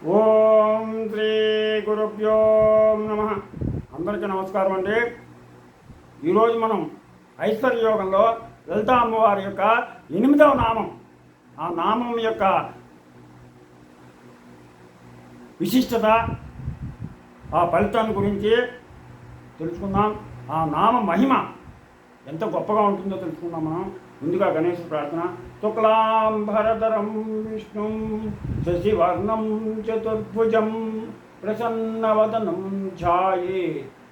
ఓం శ్రీ గురుభ్యో నమ. అందరికీ నమస్కారం అండి. ఈరోజు మనం ఐశ్వర్య యోగంలో లలితా అమ్మవారి యొక్క 8వ నామం, ఆ నామం యొక్క విశిష్టత, ఆ ఫలితాన్ని గురించి తెలుసుకుందాం. ఆ నామ మహిమ ఎంత గొప్పగా ఉంటుందో తెలుసుకుందాం మనం. ముందుగా గణేశ ప్రార్థన. శుక్లాంబరధరం విష్ణుం శశివర్ణం చతుర్భుజం ప్రసన్నవదనం ధ్యాయే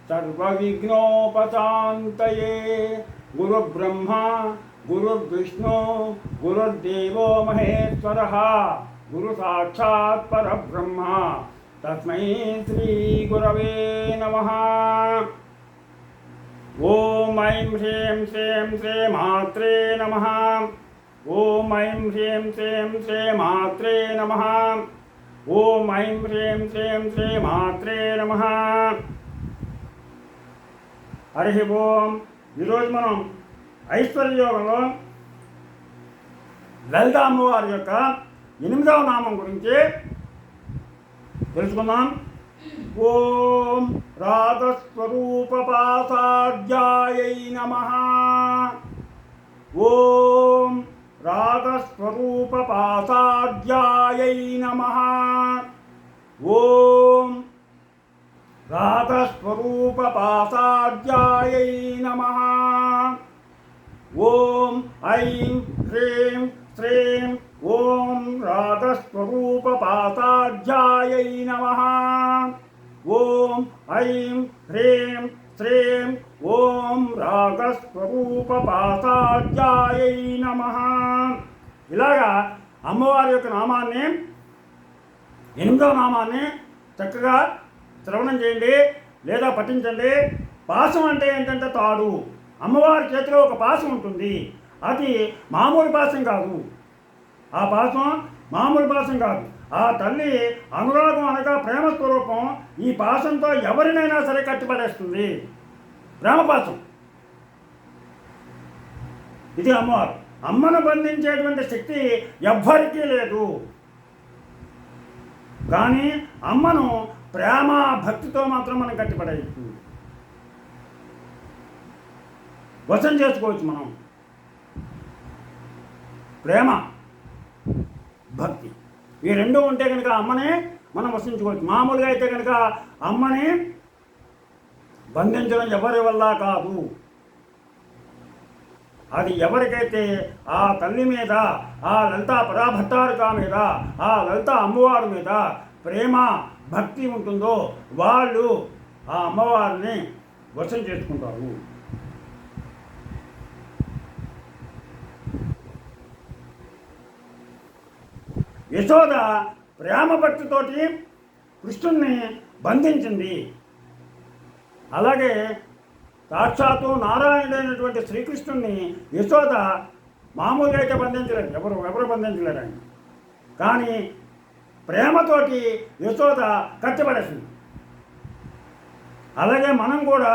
సర్వవిఘ్నోపశాంతయే. గురుబ్రహ్మ గురుర్విష్ణు గురుర్దేవో మహేశ్వరః గురు సాక్షాత్ పరబ్రహ్మ తస్మై శ్రీ గురవే నమః. ఓం ఐం హ్రీం శ్రీం శ్రీమాత్రే నమః. ఓం ఐం హ్రీం శ్రీం శ్రీమాత్రే నమః. ఓం ఐం హ్రీం శ్రీం శ్రీమాత్రే నమః. హరి ఓం. ఈరోజు మనం ఐశ్వర్య యోగంలో లలితా అమ్మవారి యొక్క 8వ నామం గురించి తెలుసుకుందాం. ఓం రాగస్వరూపపాసాధ్యాయై నమః. ఓం రాగస్వరూపపాసాధ్యాయై నమః. ఓం రాగస్వరూపపాసాధ్యాయై నమః. ఓం ఐం హ్రీం శ్రీం ఓం రాగస్వరూపపాసాధ్యాయై నమః. ఓం ఐం హ్రీం శ్రీం ఓం రాగస్వరూపపాసాధ్యాయై నమః. ఇలాగా అమ్మవారి యొక్క నామాన్ని, 8వ నామాన్ని చక్కగా శ్రవణం చేయండి లేదా పఠించండి. పాశం అంటే ఏంటంటే తాడు. అమ్మవారి చేతిలో ఒక పాశం ఉంటుంది. అది మామూలు పాశం కాదు. ఆ పాశం మామూలు పాశం కాదు. ఆ తల్లి అనురాగం అనగా ప్రేమ స్వరూపం. ఈ పాశంతో ఎవరినైనా సరే కట్టిపడేస్తుంది. ప్రేమపాశం ఇది అమ్మవారు. అమ్మను బంధించేటువంటి శక్తి ఎవ్వరికీ లేదు. కానీ అమ్మను ప్రేమ భక్తితో మాత్రం మనం కట్టిపడేయచ్చు, వశం చేసుకోవచ్చు. మనం ప్రేమ భక్తి ఈ రెండు ఉంటే కనుక అమ్మని మనం వసించుకోవచ్చు. మామూలుగా అయితే కనుక అమ్మని బంధించడం ఎవరి వల్ల కాదు. అది ఎవరికైతే ఆ తల్లి మీద, ఆ లలితా పరాభట్టారిక మీద, ఆ లలితా అమ్మవారి మీద ప్రేమ భక్తి ఉంటుందో వాళ్ళు ఆ అమ్మవారిని వశం చేసుకుంటారు. యశోద ప్రేమ భక్తితోటి కృష్ణుణ్ణి బంధించింది. అలాగే సాక్షాత్తు నారాయణుడైనటువంటి శ్రీకృష్ణుణ్ణి యశోద మామూలుగా అయితే బంధించలేదు. ఎవరు బంధించలేరు ఆయన. కానీ ప్రేమతోటి యశోద కట్టిపడేసింది. అలాగే మనం కూడా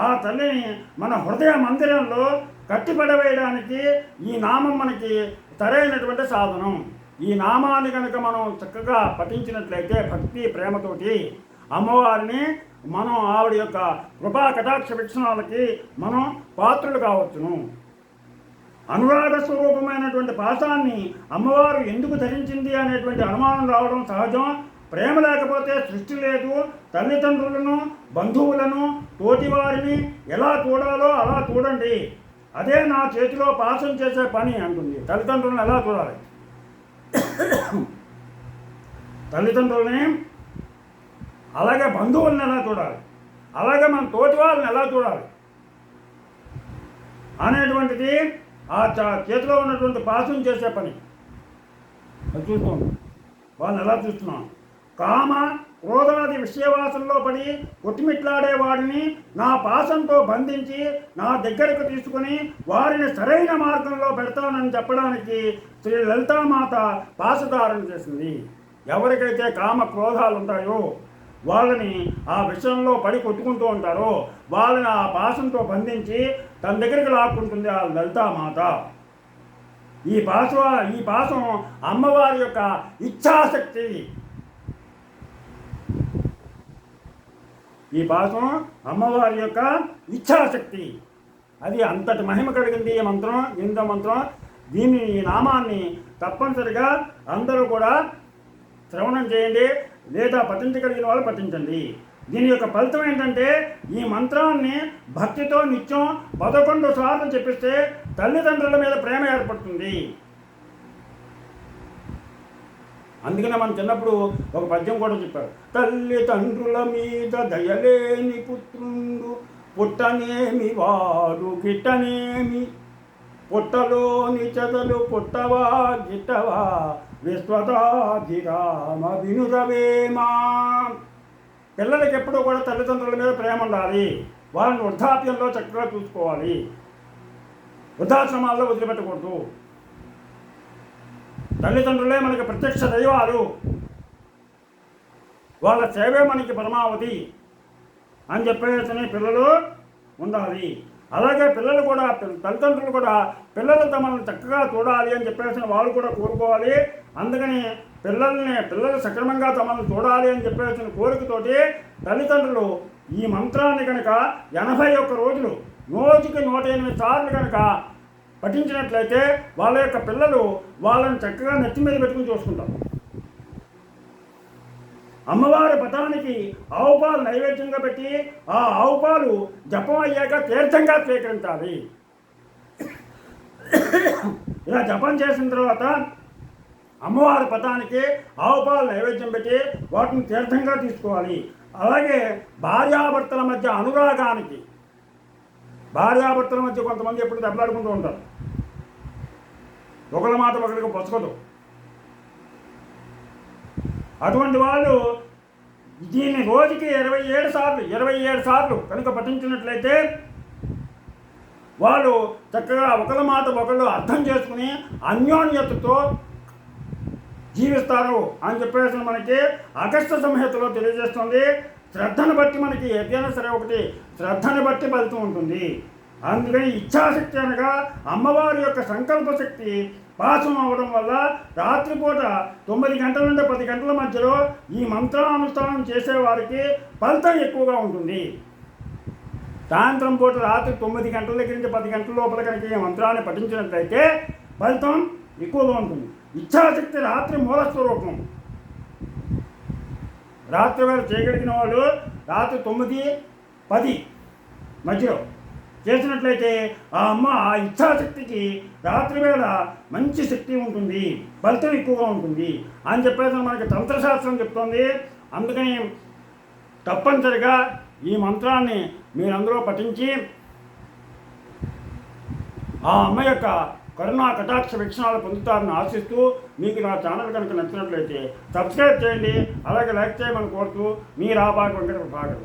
ఆ తల్లిని మన హృదయ మందిరంలో కట్టిపడవేయడానికి ఈ నామం మనకి సరైనటువంటి సాధనం. ఈ నామాన్ని కనుక మనం చక్కగా పఠించినట్లయితే భక్తి ప్రేమతోటి అమ్మవారిని మనం ఆవిడ యొక్క కృపా కటాక్ష వీక్షణాలకి మనం పాత్రలు కావచ్చును. అనురాగ స్వరూపమైనటువంటి పాశాన్ని అమ్మవారు ఎందుకు ధరించింది అనేటువంటి అనుమానం రావడం సహజం. ప్రేమ లేకపోతే సృష్టి లేదు. తల్లిదండ్రులను, బంధువులను, తోటివారిని ఎలా చూడాలో అలా చూడండి. అదే నా చేతిలో పాశం చేసే పని అంటుంది. తల్లిదండ్రులను ఎలా చూడాలి? తల్లిదండ్రులని, అలాగే బంధువులను ఎలా చూడాలి, అలాగే మన తోటి వాళ్ళని ఎలా చూడాలి అనేటువంటిది ఆ చేతిలో ఉన్నటువంటి పాశం చేసే పని. అది చూస్తాం. వాళ్ళని ఎలా చూస్తున్నాం? కామ క్రోధాది విషయవాసంలో పడి కొట్టిమిట్లాడే వాడిని నా పాశంతో బంధించి నా దగ్గరకు తీసుకుని వారిని సరైన మార్గంలో పెడతానని చెప్పడానికి శ్రీ లలితామాత పాశధారణ చేసింది. ఎవరికైతే కామ క్రోధాలు ఉంటాయో, వాళ్ళని ఆ విషయంలో పడి కొట్టుకుంటూ ఉంటారో వాళ్ళని ఆ పాశంతో బంధించి తన దగ్గరికి లాక్కుంటుంది ఆ లలితామాత. ఈ పాశం అమ్మవారి యొక్క ఇచ్ఛాశక్తి. ఈ పాశం అమ్మవారి యొక్క ఇచ్ఛాశక్తి. అది అంతటి మహిమ కలిగింది ఈ మంత్రం, ఇంద్ర మంత్రం. దీన్ని, ఈ నామాన్ని తప్పనిసరిగా అందరూ కూడా శ్రవణం చేయండి, లేదా పఠించగలిగిన వాళ్ళు పఠించండి. దీని యొక్క ఫలితం ఏంటంటే, ఈ మంత్రాన్ని భక్తితో నిత్యం 11 సార్లు చెప్పిస్తే తల్లిదండ్రుల మీద ప్రేమ ఏర్పడుతుంది. అందుకనే మనం చిన్నప్పుడు ఒక పద్యం కూడా చెప్పారు. తల్లిదండ్రుల మీద దయలేని పుత్రుండు, పుట్టనేమి వాడు గిట్టనేమి, పుట్టలోని చెదలు పుట్టవా గిట్టవా, విశ్వదాభిరామ వినురవేమా. పిల్లలకి ఎప్పుడూ కూడా తల్లిదండ్రుల మీద ప్రేమ ఉండాలి. వాళ్ళని వృద్ధాప్యంలో చక్కగా చూసుకోవాలి, వృద్ధాశ్రమాల్లో వదిలిపెట్టకూడదు. తల్లిదండ్రులే మనకి ప్రత్యక్ష దైవాలు, వాళ్ళ సేవే మనకి పరమావధి అని చెప్పేసి పిల్లలు ఉండాలి. అలాగే పిల్లలు కూడా, తల్లిదండ్రులు కూడా పిల్లలు తమను చక్కగా చూడాలి అని చెప్పేసి వాళ్ళు కూడా కోరుకోవాలి. అందుకని పిల్లలు సక్రమంగా తమను చూడాలి అని చెప్పేసిన కోరికతోటి తల్లిదండ్రులు ఈ మంత్రాన్ని కనుక 81 రోజులు రోజుకి 108 సార్లు కనుక పఠించినట్లయితే వాళ్ళ యొక్క పిల్లలు వాళ్ళని చక్కగా నెత్తి మీద పెట్టుకుని చూసుకుంటారు. అమ్మవారి పటానికి ఆవు పాలు నైవేద్యంగా పెట్టి ఆ ఆవు పాలు జపం అయ్యాక తీర్థంగా స్వీకరించాలి. ఇలా జపం చేసిన తర్వాత అమ్మవారి పటానికి ఆవు పాలు నైవేద్యం పెట్టి వాటిని తీర్థంగా తీసుకోవాలి. అలాగే భార్యాభర్తల మధ్య అనురాగానికి, భార్యాభర్తల మధ్య కొంతమంది ఎప్పుడు దెబ్బలాడుకుంటూ ఉంటారు, ఒకరి మాట ఒకరికి పొచ్చకదు. అటువంటి వాళ్ళు దీన్ని రోజుకి 27 సార్లు కనుక పఠించినట్లయితే వాళ్ళు చక్కగా ఒకరి మాట ఒకళ్ళు అర్థం చేసుకుని అన్యోన్యతతో జీవిస్తారు అని చెప్పేసి మనకి అగస్త్య సంహితలో తెలియజేస్తుంది. శ్రద్ధను బట్టి మనకి ఏదైనా సరే ఒకటి శ్రద్ధను బట్టి ఫలితం ఉంటుంది. అందుకని ఇచ్ఛాశక్తి అనగా అమ్మవారి యొక్క సంకల్ప శక్తి పాశం అవ్వడం వల్ల రాత్రిపూట 9 గంటల నుండి 10 గంటల మధ్యలో ఈ మంత్రానుష్ఠానం చేసేవారికి ఫలితం ఎక్కువగా ఉంటుంది. సాయంత్రం పూట రాత్రి 9 గంటల దగ్గర నుంచి 10 గంటల లోపల కనుక ఈ మంత్రాన్ని పఠించినట్లయితే ఫలితం ఎక్కువగా ఉంటుంది. ఇచ్ఛాశక్తి రాత్రి మూలస్వరూపం. రాత్రి వేళ చేయగలిగిన వాళ్ళు రాత్రి 9-10 మధ్యలో చేసినట్లయితే ఆ ఇచ్ఛాశక్తికి రాత్రి వేళ మంచి శక్తి ఉంటుంది, ఫలితం ఎక్కువగా ఉంటుంది అని చెప్పేసి మనకి తంత్రశాస్త్రం చెప్తుంది. అందుకని తప్పనిసరిగా ఈ మంత్రాన్ని మీరందరూ పఠించి ఆ అమ్మ యొక్క కరుణా కటాక్ష వీక్షణాలు పొందుతారని ఆశిస్తూ, మీకు నా ఛానల్ కనుక నచ్చినట్లయితే సబ్స్క్రైబ్ చేయండి, అలాగే లైక్ చేయమని కోరుతూ మీ రాబాగ్ వెంకట ప్రభాకర్.